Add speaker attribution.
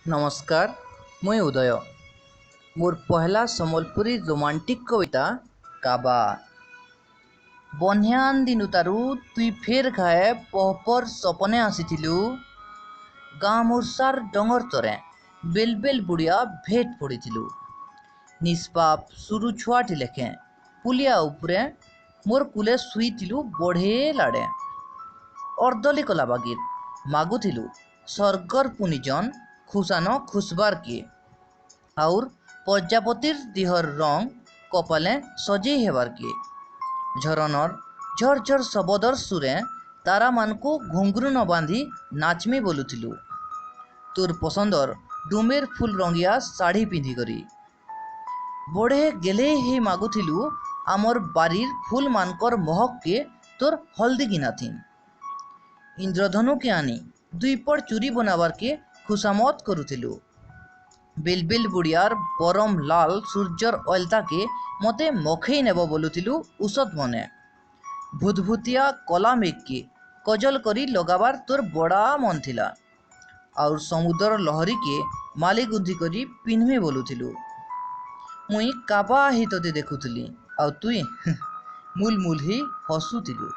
Speaker 1: नमस्कार मुई उदय मोर पहला सम्बलपुरी रोमांटिक कविता काबा बन्यान दिन उतारू तुई फेर घाए पहपर सपने आसीथिलु गाँ मुर्सार डंगर तरे बेल बेल बुढ़िया भेट पड़ीथिलु निष्पाप सुरु छुआटी लेखे पुलिया उपरे मोर कुले शुईथिलु बढ़े लाड़े अर्दली कला बागिर मागुथिलु स्वर्गर पुनिजन खुशानो खुशबार किए और प्रजापतिर दिहर रंग कपाले सजे हेबार किए झरनर झरझर शबदर सुरे तारा मान को घुंघरू न बांधी नाचमी बोलुथिलु तोर पसंदर डुमेर फूल रंगिया साड़ी पिंधि करी बड़े गेले ही मागुथिलु आमर बारीर फूल मानकर महक के तोर हल्दी गिनाथिन इंद्रधनु के आनी दुईपड़ चूरी बनाबार के खुशामत करुथिलु बिलबिल बुढ़ियार परम लाल सूर्यर अलता के मते मखई नेब बोलुथिलु उषद मने भूतभूतिया कला मेघ के कजल करी लगाबार तोर बड़ा मन थिला और समुद्र लहरी के माली गुंधी करी पिन्हमे बोलुथिलु मुई काबा ही तोते देखुथिली और तुई मुल मुल ही हसुथिलु।